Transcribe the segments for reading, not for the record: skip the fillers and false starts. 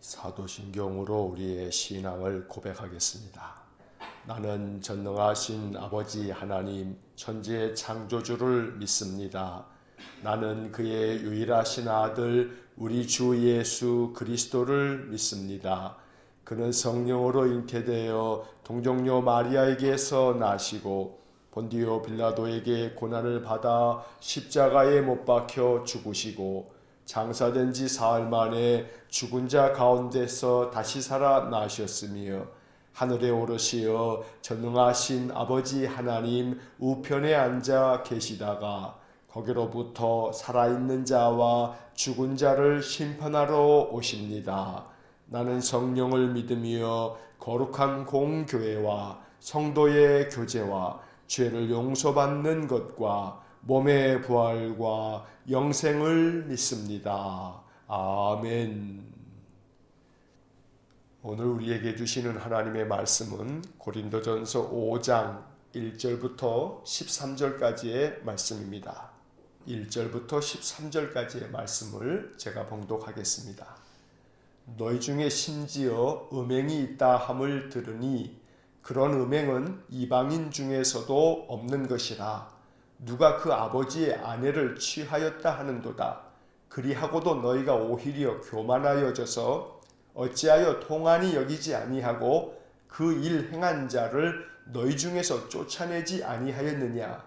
사도신경으로 우리의 신앙을 고백하겠습니다. 나는 전능하신 아버지 하나님 천지의 창조주를 믿습니다. 나는 그의 유일하신 아들 우리 주 예수 그리스도를 믿습니다. 그는 성령으로 잉태되어 동정녀 마리아에게서 나시고 본디오 빌라도에게 고난을 받아 십자가에 못 박혀 죽으시고 장사된 지 사흘 만에 죽은 자 가운데서 다시 살아나셨으며 하늘에 오르시어 전능하신 아버지 하나님 우편에 앉아 계시다가 거기로부터 살아있는 자와 죽은 자를 심판하러 오십니다. 나는 성령을 믿으며 거룩한 공교회와 성도의 교제와 죄를 용서받는 것과 몸의 부활과 영생을 믿습니다. 아멘. 오늘 우리에게 주시는 하나님의 말씀은 고린도전서 5장 1절부터 13절까지의 말씀입니다. 1절부터 13절까지의 말씀을 제가 봉독하겠습니다. 너희 중에 심지어 음행이 있다 함을 들으니 그런 음행은 이방인 중에서도 없는 것이라. 누가 그 아버지의 아내를 취하였다 하는도다. 그리하고도 너희가 오히려 교만하여져서 어찌하여 통한이 여기지 아니하고 그 일 행한 자를 너희 중에서 쫓아내지 아니하였느냐.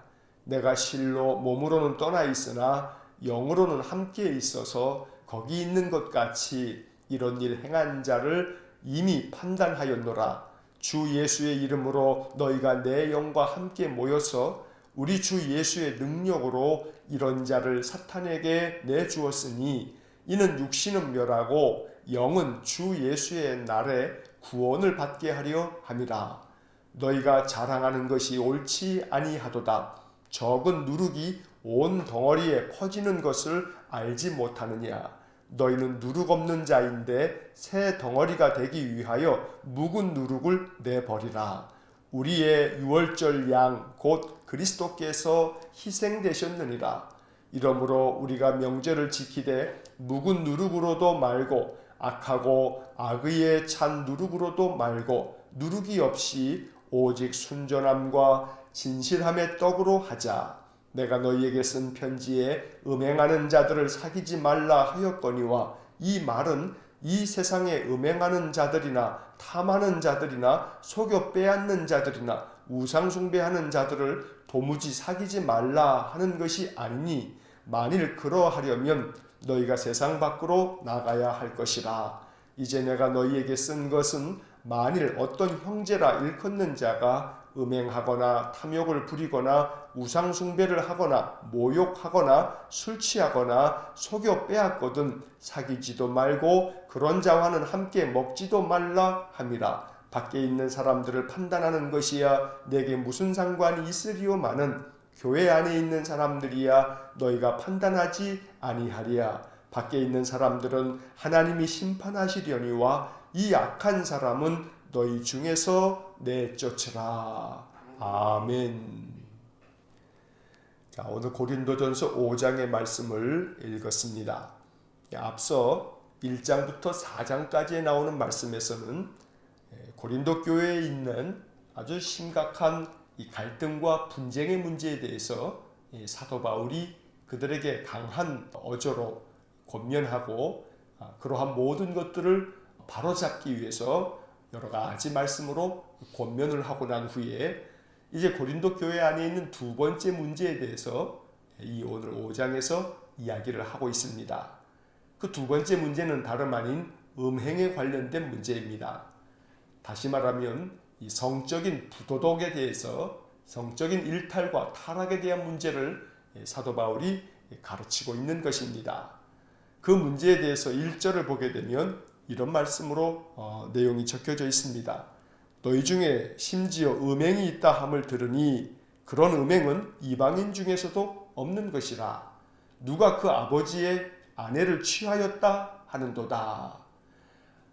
내가 실로 몸으로는 떠나 있으나 영으로는 함께 있어서 거기 있는 것 같이 이런 일 행한 자를 이미 판단하였노라. 주 예수의 이름으로 너희가 내 영과 함께 모여서 우리 주 예수의 능력으로 이런 자를 사탄에게 내주었으니 이는 육신은 멸하고 영은 주 예수의 날에 구원을 받게 하려 함이라. 너희가 자랑하는 것이 옳지 아니하도다. 적은 누룩이 온 덩어리에 퍼지는 것을 알지 못하느냐. 너희는 누룩 없는 자인데 새 덩어리가 되기 위하여 묵은 누룩을 내버리라. 우리의 유월절 양 곧 그리스도께서 희생되셨느니라. 이러므로 우리가 명절을 지키되 묵은 누룩으로도 말고 악하고 악의에 찬 누룩으로도 말고 누룩이 없이 오직 순전함과 진실함의 떡으로 하자. 내가 너희에게 쓴 편지에 음행하는 자들을 사귀지 말라 하였거니와 이 말은 이 세상에 음행하는 자들이나 탐하는 자들이나 속여 빼앗는 자들이나 우상숭배하는 자들을 도무지 사귀지 말라 하는 것이 아니니 만일 그러하려면 너희가 세상 밖으로 나가야 할 것이라. 이제 내가 너희에게 쓴 것은 만일 어떤 형제라 일컫는 자가 음행하거나 탐욕을 부리거나 우상숭배를 하거나 모욕하거나 술 취하거나 속여 빼앗거든 사귀지도 말고 그런 자와는 함께 먹지도 말라 함이라. 밖에 있는 사람들을 판단하는 것이야 내게 무슨 상관이 있으리요마는 교회 안에 있는 사람들이야 너희가 판단하지 아니하리야. 밖에 있는 사람들은 하나님이 심판하시려니와 이 악한 사람은 너희 중에서 내쫓으라. 아멘. 자, 오늘 고린도전서 5장의 말씀을 읽었습니다. 앞서 1장부터 4장까지에 나오는 말씀에서는 고린도 교회에 있는 아주 심각한 이 갈등과 분쟁의 문제에 대해서 사도 바울이 그들에게 강한 어조로 권면하고 그러한 모든 것들을 바로잡기 위해서 여러 가지 말씀으로 권면을 하고 난 후에 이제 고린도 교회 안에 있는 두 번째 문제에 대해서 이 오늘 5장에서 이야기를 하고 있습니다. 그 두 번째 문제는 다름 아닌 음행에 관련된 문제입니다. 다시 말하면 이 성적인 부도덕에 대해서 성적인 일탈과 타락에 대한 문제를 사도 바울이 가르치고 있는 것입니다. 그 문제에 대해서 1절을 보게 되면 이런 말씀으로 내용이 적혀져 있습니다. 너희 중에 심지어 음행이 있다 함을 들으니 그런 음행은 이방인 중에서도 없는 것이라. 누가 그 아버지의 아내를 취하였다 하는도다.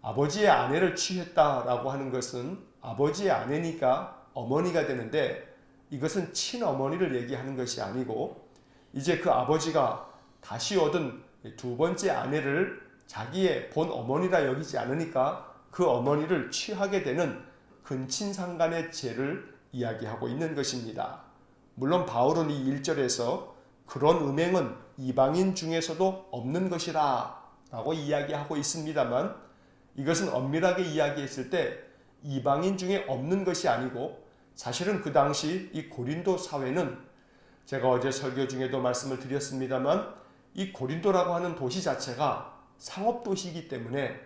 아버지의 아내를 취했다라고 하는 것은 아버지의 아내니까 어머니가 되는데 이것은 친어머니를 얘기하는 것이 아니고 이제 그 아버지가 다시 얻은 두 번째 아내를 자기의 본 어머니라 여기지 않으니까 그 어머니를 취하게 되는 근친상간의 죄를 이야기하고 있는 것입니다. 물론 바울은 이 1절에서 그런 음행은 이방인 중에서도 없는 것이라 라고 이야기하고 있습니다만, 이것은 엄밀하게 이야기했을 때 이방인 중에 없는 것이 아니고, 사실은 그 당시 이 고린도 사회는, 제가 어제 설교 중에도 말씀을 드렸습니다만, 이 고린도라고 하는 도시 자체가 상업도시이기 때문에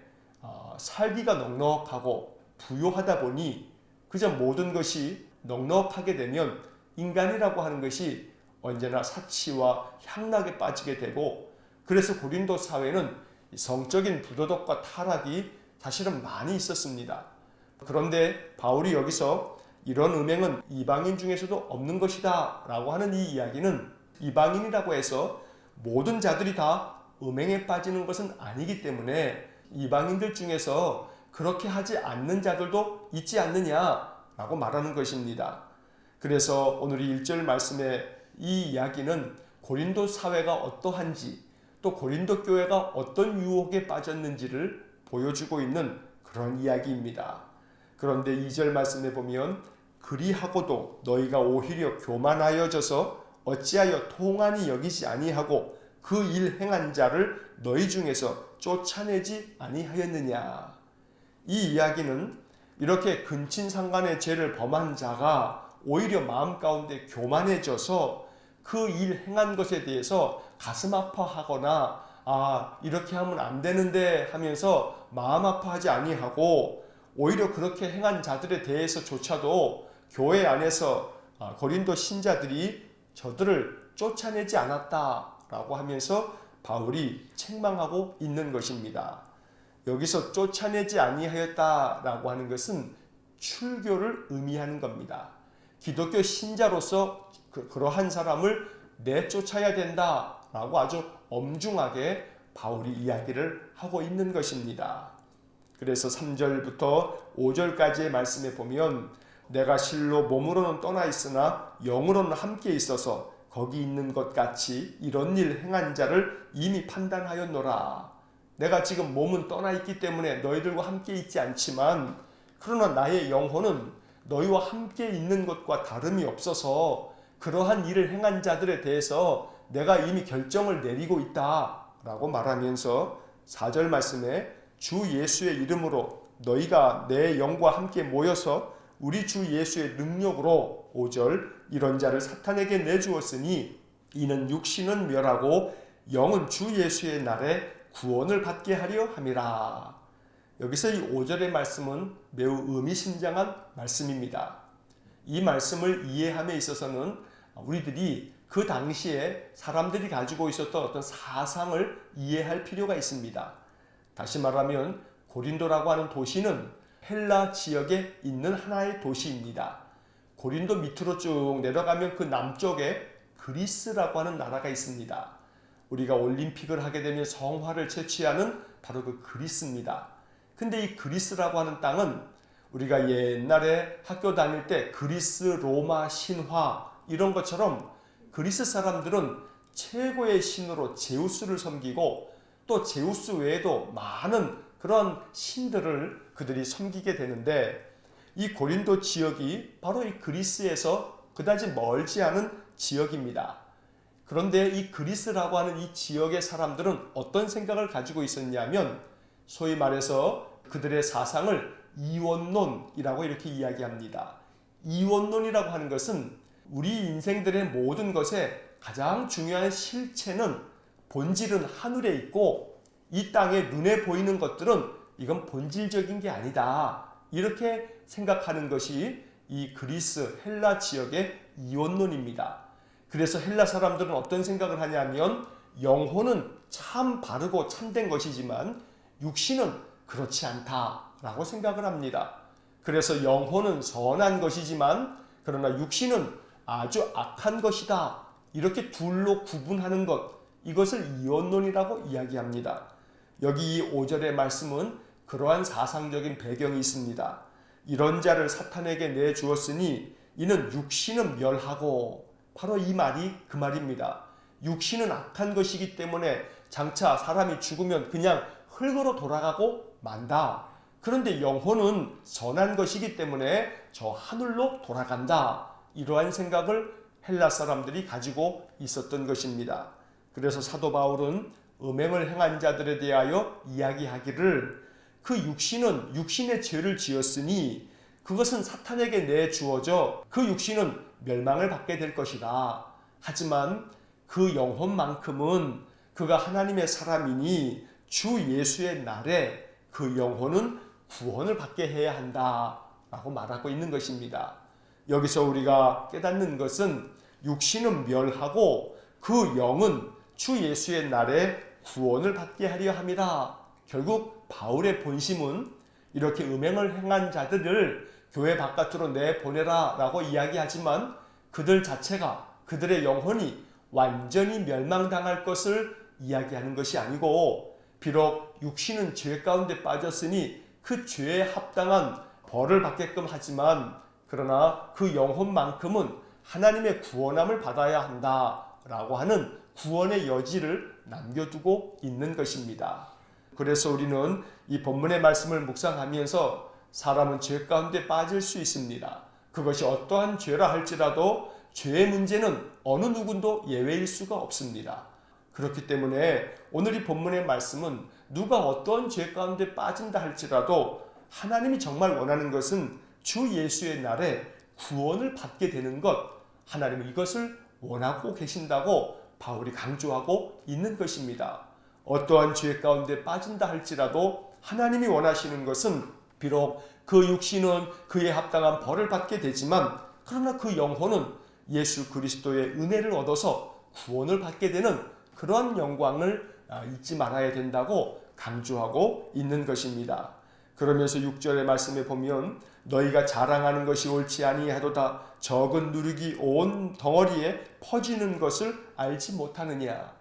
살기가 넉넉하고 부유하다 보니 그저 모든 것이 넉넉하게 되면 인간이라고 하는 것이 언제나 사치와 향락에 빠지게 되고, 그래서 고린도 사회는 성적인 부도덕과 타락이 사실은 많이 있었습니다. 그런데 바울이 여기서 이런 음행은 이방인 중에서도 없는 것이다 라고 하는 이 이야기는, 이방인이라고 해서 모든 자들이 다 음행에 빠지는 것은 아니기 때문에 이방인들 중에서 그렇게 하지 않는 자들도 있지 않느냐라고 말하는 것입니다. 그래서 오늘 이 1절 말씀의 이 이야기는 고린도 사회가 어떠한지, 또 고린도 교회가 어떤 유혹에 빠졌는지를 보여주고 있는 그런 이야기입니다. 그런데 2절 말씀에 보면 그리하고도 너희가 오히려 교만하여져서 어찌하여 통한이 여기지 아니하고 그 일 행한 자를 너희 중에서 쫓아내지 아니하였느냐. 이 이야기는 이렇게 근친상간의 죄를 범한 자가 오히려 마음 가운데 교만해져서 그 일 행한 것에 대해서 가슴 아파하거나 이렇게 하면 안 되는데 하면서 마음 아파하지 아니하고, 오히려 그렇게 행한 자들에 대해서조차도 교회 안에서 고린도 신자들이 저들을 쫓아내지 않았다라고 하면서 바울이 책망하고 있는 것입니다. 여기서 쫓아내지 아니하였다라고 하는 것은 출교를 의미하는 겁니다. 기독교 신자로서 그러한 사람을 내쫓아야 된다라고 아주 엄중하게 바울이 이야기를 하고 있는 것입니다. 그래서 3절부터 5절까지의 말씀에 보면 내가 실로 몸으로는 떠나 있으나 영으로는 함께 있어서 거기 있는 것 같이 이런 일 행한 자를 이미 판단하였노라. 내가 지금 몸은 떠나 있기 때문에 너희들과 함께 있지 않지만, 그러나 나의 영혼은 너희와 함께 있는 것과 다름이 없어서 그러한 일을 행한 자들에 대해서 내가 이미 결정을 내리고 있다라고 말하면서 4절 말씀에 주 예수의 이름으로 너희가 내 영과 함께 모여서 우리 주 예수의 능력으로 5절 이런 자를 사탄에게 내주었으니 이는 육신은 멸하고 영은 주 예수의 날에 구원을 받게 하려 함이라. 여기서 이 5절의 말씀은 매우 의미심장한 말씀입니다. 이 말씀을 이해함에 있어서는 우리들이 그 당시에 사람들이 가지고 있었던 어떤 사상을 이해할 필요가 있습니다. 다시 말하면 고린도라고 하는 도시는 헬라 지역에 있는 하나의 도시입니다. 고린도 밑으로 쭉 내려가면 그 남쪽에 그리스라고 하는 나라가 있습니다. 우리가 올림픽을 하게 되면 성화를 채취하는 바로 그 그리스입니다. 근데 이 그리스라고 하는 땅은 우리가 옛날에 학교 다닐 때 그리스 로마 신화 이런 것처럼 그리스 사람들은 최고의 신으로 제우스를 섬기고, 또 제우스 외에도 많은 그런 신들을 그들이 섬기게 되는데, 이 고린도 지역이 바로 이 그리스에서 그다지 멀지 않은 지역입니다. 그런데 이 그리스라고 하는 이 지역의 사람들은 어떤 생각을 가지고 있었냐면, 소위 말해서 그들의 사상을 이원론이라고 이렇게 이야기합니다. 이원론이라고 하는 것은 우리 인생들의 모든 것에 가장 중요한 실체는, 본질은 하늘에 있고 이 땅에 눈에 보이는 것들은 이건 본질적인 게 아니다, 이렇게 생각하는 것이 이 그리스 헬라 지역의 이원론입니다. 그래서 헬라 사람들은 어떤 생각을 하냐면, 영혼은 참 바르고 참된 것이지만 육신은 그렇지 않다라고 생각을 합니다. 그래서 영혼은 선한 것이지만 그러나 육신은 아주 악한 것이다, 이렇게 둘로 구분하는 것, 이것을 이원론이라고 이야기합니다. 여기 이 5절의 말씀은 그러한 사상적인 배경이 있습니다. 이런 자를 사탄에게 내주었으니 이는 육신은 멸하고, 바로 이 말이 그 말입니다. 육신은 악한 것이기 때문에 장차 사람이 죽으면 그냥 흙으로 돌아가고 만다. 그런데 영혼은 선한 것이기 때문에 저 하늘로 돌아간다. 이러한 생각을 헬라 사람들이 가지고 있었던 것입니다. 그래서 사도 바울은 음행을 행한 자들에 대하여 이야기하기를 그 육신은 육신의 죄를 지었으니 그것은 사탄에게 내주어져 그 육신은 멸망을 받게 될 것이다. 하지만 그 영혼만큼은 그가 하나님의 사람이니 주 예수의 날에 그 영혼은 구원을 받게 해야 한다 라고 말하고 있는 것입니다. 여기서 우리가 깨닫는 것은 육신은 멸하고 그 영은 주 예수의 날에 구원을 받게 하려 함이라. 결국 바울의 본심은 이렇게 음행을 행한 자들을 교회 바깥으로 내보내라 라고 이야기하지만 그들 자체가 그들의 영혼이 완전히 멸망당할 것을 이야기하는 것이 아니고 비록 육신은 죄 가운데 빠졌으니 그 죄에 합당한 벌을 받게끔 하지만 그러나 그 영혼만큼은 하나님의 구원함을 받아야 한다라고 하는 구원의 여지를 남겨두고 있는 것입니다. 그래서 우리는 이 본문의 말씀을 묵상하면서 사람은 죄 가운데 빠질 수 있습니다. 그것이 어떠한 죄라 할지라도 죄의 문제는 어느 누구도 예외일 수가 없습니다. 그렇기 때문에 오늘 이 본문의 말씀은 누가 어떤 죄 가운데 빠진다 할지라도 하나님이 정말 원하는 것은 주 예수의 날에 구원을 받게 되는 것, 하나님은 이것을 원하고 계신다고 바울이 강조하고 있는 것입니다. 어떠한 죄 가운데 빠진다 할지라도 하나님이 원하시는 것은 비록 그 육신은 그에 합당한 벌을 받게 되지만 그러나 그 영혼은 예수 그리스도의 은혜를 얻어서 구원을 받게 되는 그런 영광을 잊지 말아야 된다고 강조하고 있는 것입니다. 그러면서 6절의 말씀에 보면 너희가 자랑하는 것이 옳지 아니하도다 적은 누룩이 온 덩어리에 퍼지는 것을 알지 못하느냐.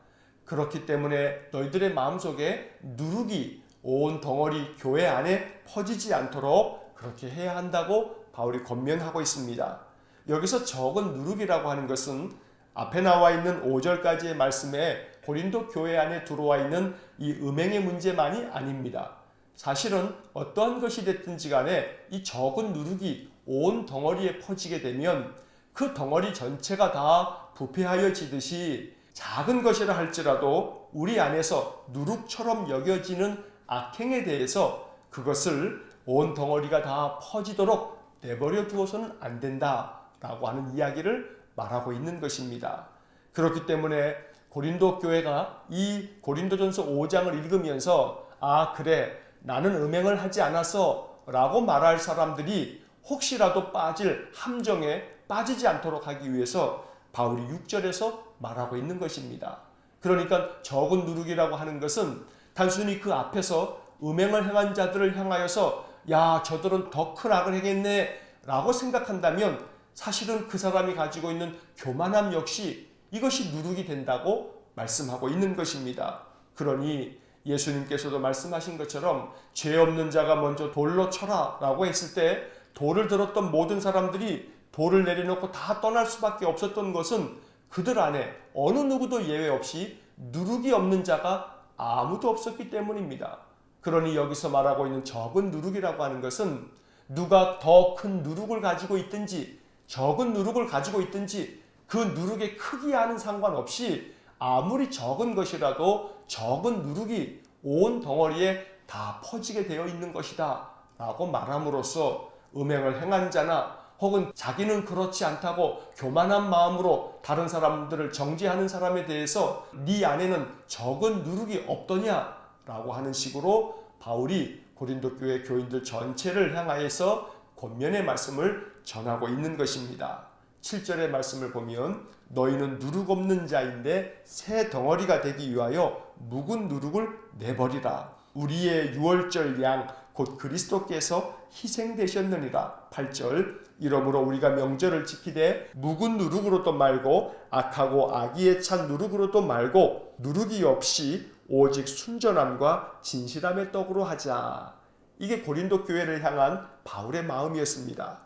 그렇기 때문에 너희들의 마음속에 누룩이 온 덩어리 교회 안에 퍼지지 않도록 그렇게 해야 한다고 바울이 권면하고 있습니다. 여기서 적은 누룩이라고 하는 것은 앞에 나와 있는 5절까지의 말씀에 고린도 교회 안에 들어와 있는 이 음행의 문제만이 아닙니다. 사실은 어떠한 것이 됐든지 간에 이 적은 누룩이 온 덩어리에 퍼지게 되면 그 덩어리 전체가 다 부패하여지듯이 작은 것이라 할지라도 우리 안에서 누룩처럼 여겨지는 악행에 대해서 그것을 온 덩어리가 다 퍼지도록 내버려 두어서는 안 된다라고 하는 이야기를 말하고 있는 것입니다. 그렇기 때문에 고린도 교회가 이 고린도전서 5장을 읽으면서 그래 나는 음행을 하지 않았어 라고 말할 사람들이 혹시라도 빠질 함정에 빠지지 않도록 하기 위해서 바울이 6절에서 말하고 있는 것입니다. 그러니까 적은 누룩이라고 하는 것은 단순히 그 앞에서 음행을 행한 자들을 향하여서 야 저들은 더 큰 악을 행했네 라고 생각한다면 사실은 그 사람이 가지고 있는 교만함 역시 이것이 누룩이 된다고 말씀하고 있는 것입니다. 그러니 예수님께서도 말씀하신 것처럼 죄 없는 자가 먼저 돌로 쳐라 라고 했을 때 돌을 들었던 모든 사람들이 돌을 내려놓고 다 떠날 수밖에 없었던 것은 그들 안에 어느 누구도 예외 없이 누룩이 없는 자가 아무도 없었기 때문입니다. 그러니 여기서 말하고 있는 적은 누룩이라고 하는 것은 누가 더 큰 누룩을 가지고 있든지 적은 누룩을 가지고 있든지 그 누룩의 크기와는 상관없이 아무리 적은 것이라도 적은 누룩이 온 덩어리에 다 퍼지게 되어 있는 것이다 라고 말함으로써 음행을 행한 자나 혹은 자기는 그렇지 않다고 교만한 마음으로 다른 사람들을 정죄하는 사람에 대해서 네 안에는 적은 누룩이 없더냐 라고 하는 식으로 바울이 고린도 교회 교인들 전체를 향하여서 권면의 말씀을 전하고 있는 것입니다. 7절의 말씀을 보면 너희는 누룩 없는 자인데 새 덩어리가 되기 위하여 묵은 누룩을 내버리라. 우리의 유월절 양 곧 그리스도께서 희생되셨느니라. 8절 이러므로 우리가 명절을 지키되 묵은 누룩으로도 말고 악하고 악의에 찬 누룩으로도 말고 누룩이 없이 오직 순전함과 진실함의 떡으로 하자. 이게 고린도 교회를 향한 바울의 마음이었습니다.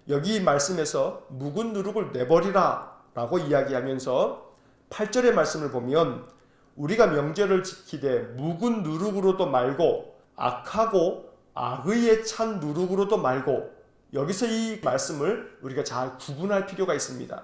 여기 말씀에서 묵은 누룩을 내버리라 라고 이야기하면서 8절의 말씀을 보면 우리가 명절을 지키되 묵은 누룩으로도 말고 악하고 악의에 찬 누룩으로도 말고, 여기서 이 말씀을 우리가 잘 구분할 필요가 있습니다.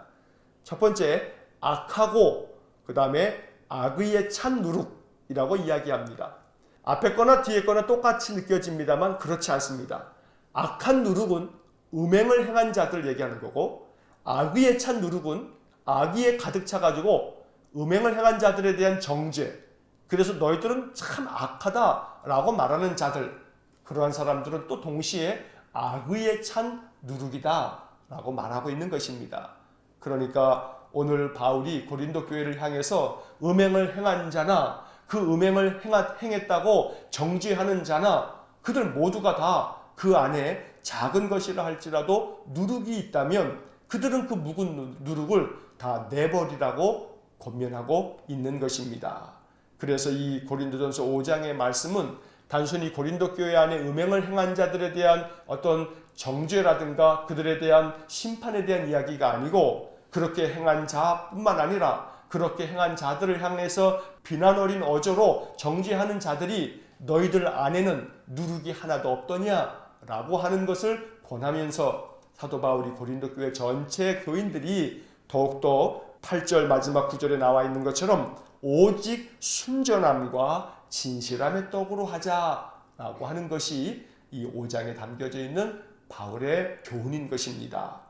첫 번째, 악하고 그 다음에 악의에 찬 누룩이라고 이야기합니다. 앞에 거나 뒤에 거나 똑같이 느껴집니다만 그렇지 않습니다. 악한 누룩은 음행을 행한 자들 얘기하는 거고, 악의에 찬 누룩은 악의에 가득 차가지고 음행을 행한 자들에 대한 정죄, 그래서 너희들은 참 악하다라고 말하는 자들, 그러한 사람들은 또 동시에 악의에 찬 누룩이다 라고 말하고 있는 것입니다. 그러니까 오늘 바울이 고린도 교회를 향해서 음행을 행한 자나 그 음행을 행했다고 정죄하는 자나 그들 모두가 다 그 안에 작은 것이라 할지라도 누룩이 있다면 그들은 그 묵은 누룩을 다 내버리라고 권면하고 있는 것입니다. 그래서 이 고린도전서 5장의 말씀은 단순히 고린도 교회 안에 음행을 행한 자들에 대한 어떤 정죄라든가 그들에 대한 심판에 대한 이야기가 아니고, 그렇게 행한 자뿐만 아니라 그렇게 행한 자들을 향해서 비난 어린 어조로 정죄하는 자들이 너희들 안에는 누룩이 하나도 없더냐 라고 하는 것을 권하면서 사도 바울이 고린도 교회 전체 교인들이 더욱더 8절 마지막 구절에 나와 있는 것처럼 오직 순전함과 진실함의 떡으로 하자라고 하는 것이 이 5장에 담겨져 있는 바울의 교훈인 것입니다.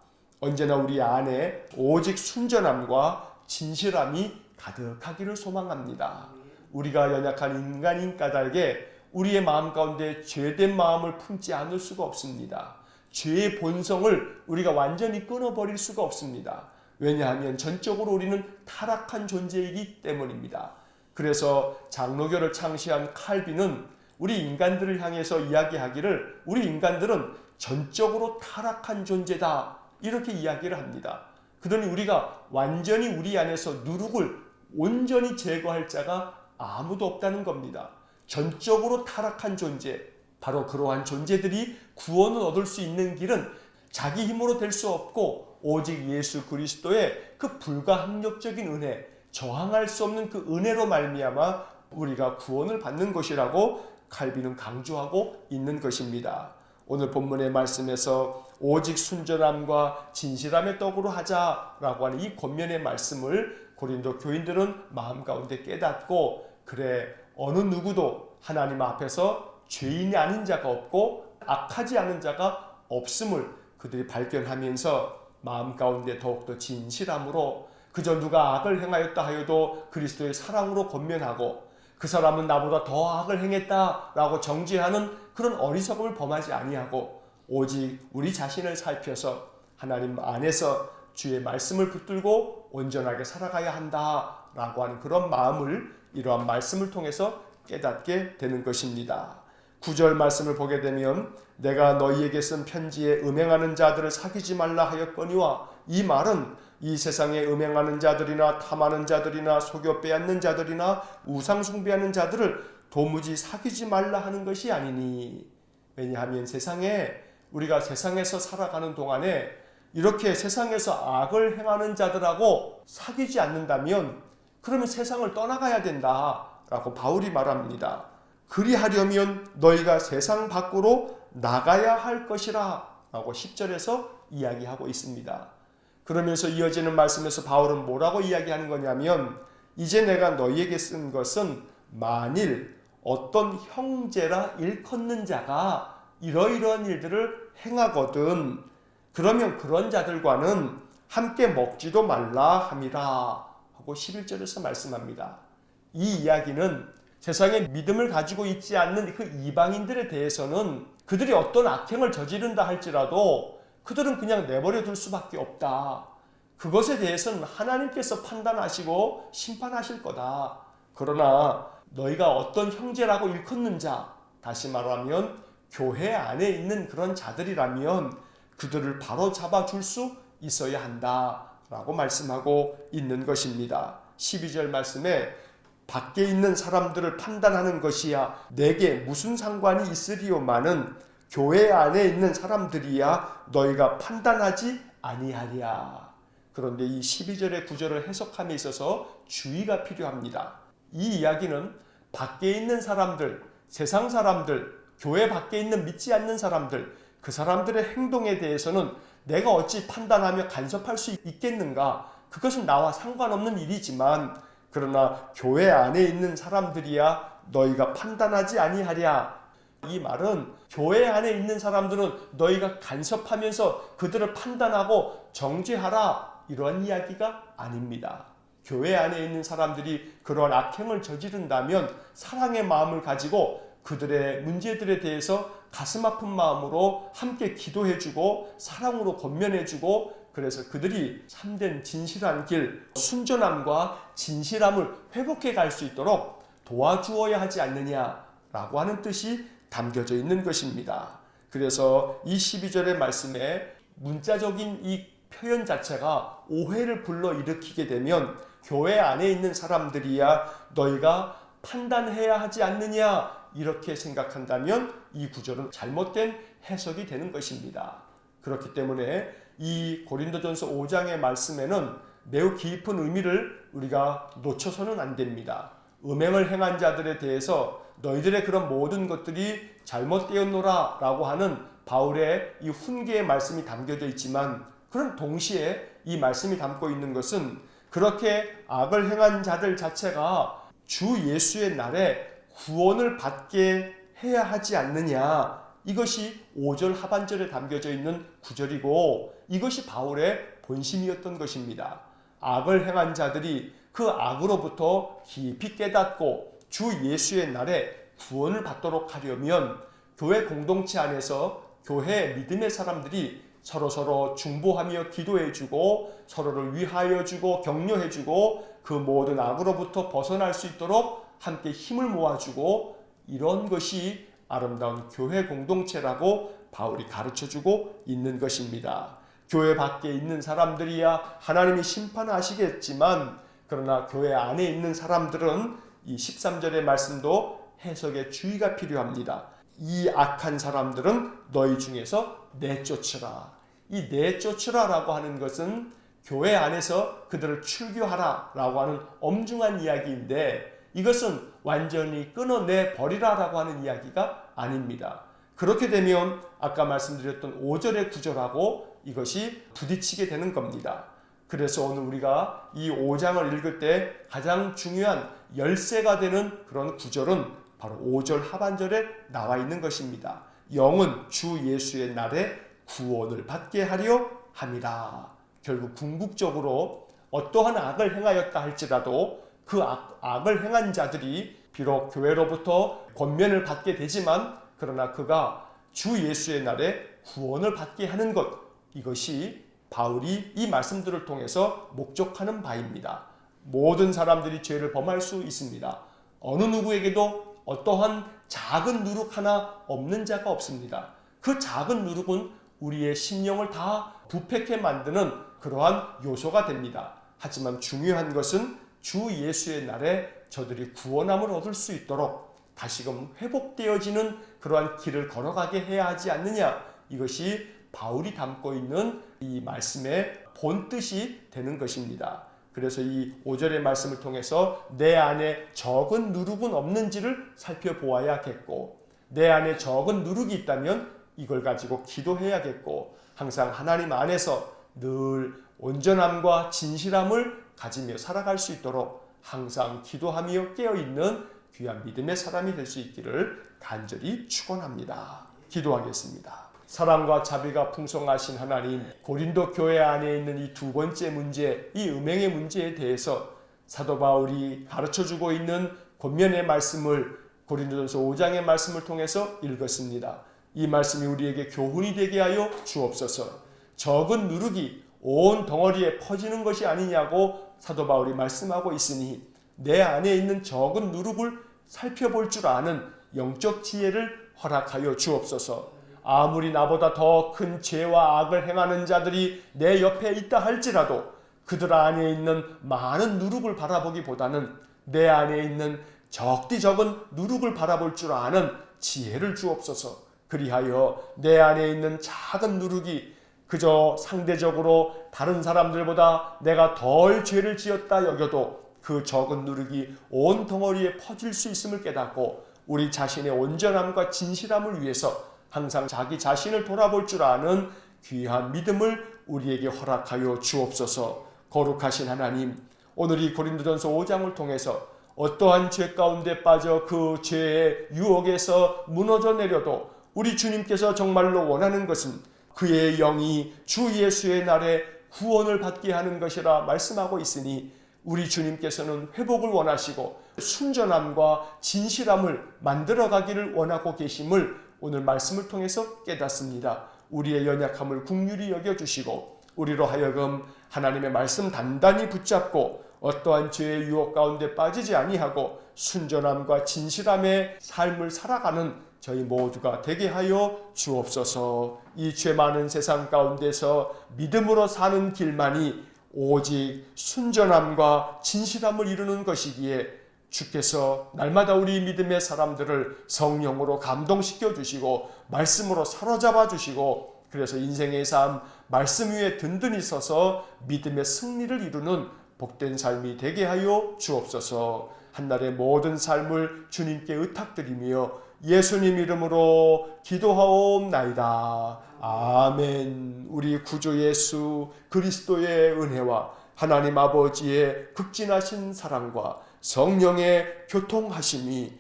언제나 우리 안에 오직 순전함과 진실함이 가득하기를 소망합니다. 우리가 연약한 인간인 까닭에 우리의 마음 가운데 죄된 마음을 품지 않을 수가 없습니다. 죄의 본성을 우리가 완전히 끊어버릴 수가 없습니다. 왜냐하면 전적으로 우리는 타락한 존재이기 때문입니다. 그래서 장로교를 창시한 칼빈은 우리 인간들을 향해서 이야기하기를 우리 인간들은 전적으로 타락한 존재다 이렇게 이야기를 합니다. 그러니 우리가 완전히 우리 안에서 누룩을 온전히 제거할 자가 아무도 없다는 겁니다. 전적으로 타락한 존재, 바로 그러한 존재들이 구원을 얻을 수 있는 길은 자기 힘으로 될 수 없고 오직 예수 그리스도의 그 불가항력적인 은혜, 저항할 수 없는 그 은혜로 말미암아 우리가 구원을 받는 것이라고 칼빈은 강조하고 있는 것입니다. 오늘 본문의 말씀에서 오직 순전함과 진실함의 떡으로 하자라고 하는 이 권면의 말씀을 고린도 교인들은 마음 가운데 깨닫고, 그래 어느 누구도 하나님 앞에서 죄인이 아닌 자가 없고 악하지 않은 자가 없음을 그들이 발견하면서 마음 가운데 더욱더 진실함으로 그저 누가 악을 행하였다 하여도 그리스도의 사랑으로 권면하고 그 사람은 나보다 더 악을 행했다라고 정죄하는 그런 어리석음을 범하지 아니하고 오직 우리 자신을 살펴서 하나님 안에서 주의 말씀을 붙들고 온전하게 살아가야 한다라고 하는 그런 마음을 이러한 말씀을 통해서 깨닫게 되는 것입니다. 9절 말씀을 보게 되면 내가 너희에게 쓴 편지에 음행하는 자들을 사귀지 말라 하였거니와, 이 말은 이 세상에 음행하는 자들이나 탐하는 자들이나 속여 빼앗는 자들이나 우상 숭배하는 자들을 도무지 사귀지 말라 하는 것이 아니니. 왜냐하면 우리가 세상에서 살아가는 동안에 이렇게 세상에서 악을 행하는 자들하고 사귀지 않는다면 그러면 세상을 떠나가야 된다라고 바울이 말합니다. 그리하려면 너희가 세상 밖으로 나가야 할 것이라 라고 10절에서 이야기하고 있습니다. 그러면서 이어지는 말씀에서 바울은 뭐라고 이야기하는 거냐면, 이제 내가 너희에게 쓴 것은 만일 어떤 형제라 일컫는 자가 이러이러한 일들을 행하거든 그러면 그런 자들과는 함께 먹지도 말라 함이라 하고 11절에서 말씀합니다. 이 이야기는 세상에 믿음을 가지고 있지 않는 그 이방인들에 대해서는 그들이 어떤 악행을 저지른다 할지라도 그들은 그냥 내버려 둘 수밖에 없다. 그것에 대해서는 하나님께서 판단하시고 심판하실 거다. 그러나 너희가 어떤 형제라고 일컫는 자, 다시 말하면 교회 안에 있는 그런 자들이라면 그들을 바로 잡아줄 수 있어야 한다라고 말씀하고 있는 것입니다. 12절 말씀에 밖에 있는 사람들을 판단하는 것이야 내게 무슨 상관이 있으리요마는 교회 안에 있는 사람들이야 너희가 판단하지 아니하리야. 그런데 이 12절의 구절을 해석함에 있어서 주의가 필요합니다. 이 이야기는 밖에 있는 사람들, 세상 사람들, 교회 밖에 있는 믿지 않는 사람들, 그 사람들의 행동에 대해서는 내가 어찌 판단하며 간섭할 수 있겠는가? 그것은 나와 상관없는 일이지만 그러나 교회 안에 있는 사람들이야 너희가 판단하지 아니하랴. 이 말은 교회 안에 있는 사람들은 너희가 간섭하면서 그들을 판단하고 정죄하라, 이러한 이야기가 아닙니다. 교회 안에 있는 사람들이 그러한 악행을 저지른다면 사랑의 마음을 가지고 그들의 문제들에 대해서 가슴 아픈 마음으로 함께 기도해주고 사랑으로 권면해주고, 그래서 그들이 참된 진실한 길, 순전함과 진실함을 회복해 갈 수 있도록 도와주어야 하지 않느냐라고 하는 뜻이 담겨져 있는 것입니다. 그래서 이 12절의 말씀에 문자적인 이 표현 자체가 오해를 불러일으키게 되면 교회 안에 있는 사람들이야 너희가 판단해야 하지 않느냐, 이렇게 생각한다면 이 구절은 잘못된 해석이 되는 것입니다. 그렇기 때문에 이 고린도전서 5장의 말씀에는 매우 깊은 의미를 우리가 놓쳐서는 안 됩니다. 음행을 행한 자들에 대해서 너희들의 그런 모든 것들이 잘못되었노라 라고 하는 바울의 이 훈계의 말씀이 담겨져 있지만, 그런 동시에 이 말씀이 담고 있는 것은 그렇게 악을 행한 자들 자체가 주 예수의 날에 구원을 받게 해야 하지 않느냐, 이것이 5절 하반절에 담겨져 있는 구절이고 이것이 바울의 본심이었던 것입니다. 악을 행한 자들이 그 악으로부터 깊이 깨닫고 주 예수의 날에 구원을 받도록 하려면 교회 공동체 안에서 교회 믿음의 사람들이 서로서로 중보하며 기도해주고 서로를 위하여주고 격려해주고 그 모든 악으로부터 벗어날 수 있도록 함께 힘을 모아주고, 이런 것이 아름다운 교회 공동체라고 바울이 가르쳐주고 있는 것입니다. 교회 밖에 있는 사람들이야 하나님이 심판하시겠지만, 그러나 교회 안에 있는 사람들은 이 13절의 말씀도 해석에 주의가 필요합니다. 이 악한 사람들은 너희 중에서 내쫓으라. 이 내쫓으라 라고 하는 것은 교회 안에서 그들을 출교하라 라고 하는 엄중한 이야기인데, 이것은 완전히 끊어내 버리라 라고 하는 이야기가 아닙니다. 그렇게 되면 아까 말씀드렸던 5절의 구절하고 이것이 부딪히게 되는 겁니다. 그래서 오늘 우리가 이 5장을 읽을 때 가장 중요한 열쇠가 되는 그런 구절은 바로 5절 하반절에 나와 있는 것입니다. 영은 주 예수의 날에 구원을 받게 하려 함이라. 결국 궁극적으로 어떠한 악을 행하였다 할지라도 그 악을 행한 자들이 비록 교회로부터 권면을 받게 되지만, 그러나 그가 주 예수의 날에 구원을 받게 하는 것, 이것이 바울이 이 말씀들을 통해서 목적하는 바입니다. 모든 사람들이 죄를 범할 수 있습니다. 어느 누구에게도 어떠한 작은 누룩 하나 없는 자가 없습니다. 그 작은 누룩은 우리의 심령을 다 부패케 만드는 그러한 요소가 됩니다. 하지만 중요한 것은 주 예수의 날에 저들이 구원함을 얻을 수 있도록 다시금 회복되어지는 그러한 길을 걸어가게 해야 하지 않느냐, 이것이 바울이 담고 있는 이 말씀의 본뜻이 되는 것입니다. 그래서 이 5절의 말씀을 통해서 내 안에 적은 누룩은 없는지를 살펴보아야겠고, 내 안에 적은 누룩이 있다면 이걸 가지고 기도해야겠고, 항상 하나님 안에서 늘 온전함과 진실함을 가지며 살아갈 수 있도록 항상 기도하며 깨어있는 귀한 믿음의 사람이 될 수 있기를 간절히 축원합니다. 기도하겠습니다. 사랑과 자비가 풍성하신 하나님, 고린도 교회 안에 있는 이 두 번째 문제, 이 음행의 문제에 대해서 사도 바울이 가르쳐주고 있는 권면의 말씀을 고린도전서 5장의 말씀을 통해서 읽었습니다. 이 말씀이 우리에게 교훈이 되게 하여 주옵소서. 적은 누룩이 온 덩어리에 퍼지는 것이 아니냐고 사도 바울이 말씀하고 있으니 내 안에 있는 적은 누룩을 살펴볼 줄 아는 영적 지혜를 허락하여 주옵소서. 아무리 나보다 더 큰 죄와 악을 행하는 자들이 내 옆에 있다 할지라도 그들 안에 있는 많은 누룩을 바라보기보다는 내 안에 있는 적디 적은 누룩을 바라볼 줄 아는 지혜를 주옵소서. 그리하여 내 안에 있는 작은 누룩이 그저 상대적으로 다른 사람들보다 내가 덜 죄를 지었다 여겨도 그 적은 누룩이 온 덩어리에 퍼질 수 있음을 깨닫고 우리 자신의 온전함과 진실함을 위해서 항상 자기 자신을 돌아볼 줄 아는 귀한 믿음을 우리에게 허락하여 주옵소서. 거룩하신 하나님, 오늘 이 고린도전서 5장을 통해서 어떠한 죄 가운데 빠져 그 죄의 유혹에서 무너져 내려도 우리 주님께서 정말로 원하는 것은 그의 영이 주 예수의 날에 구원을 받게 하는 것이라 말씀하고 있으니 우리 주님께서는 회복을 원하시고 순전함과 진실함을 만들어가기를 원하고 계심을 오늘 말씀을 통해서 깨닫습니다. 우리의 연약함을 긍휼히 여겨주시고 우리로 하여금 하나님의 말씀 단단히 붙잡고 어떠한 죄의 유혹 가운데 빠지지 아니하고 순전함과 진실함의 삶을 살아가는 저희 모두가 되게 하여 주옵소서. 이 죄 많은 세상 가운데서 믿음으로 사는 길만이 오직 순전함과 진실함을 이루는 것이기에 주께서 날마다 우리 믿음의 사람들을 성령으로 감동시켜 주시고 말씀으로 사로잡아 주시고 그래서 인생의 삶 말씀 위에 든든히 서서 믿음의 승리를 이루는 복된 삶이 되게 하여 주옵소서. 한날의 모든 삶을 주님께 의탁드리며 예수님 이름으로 기도하옵나이다. 아멘. 우리 구주 예수 그리스도의 은혜와 하나님 아버지의 극진하신 사랑과 성령의 교통하심이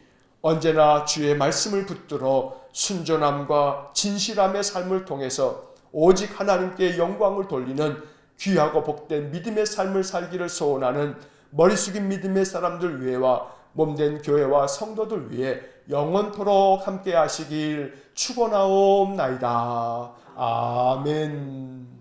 언제나 주의 말씀을 붙들어 순전함과 진실함의 삶을 통해서 오직 하나님께 영광을 돌리는 귀하고 복된 믿음의 삶을 살기를 소원하는 머리 숙인 믿음의 사람들 위해와 몸된 교회와 성도들 위해 영원토록 함께 하시길 축원하옵나이다. 아멘.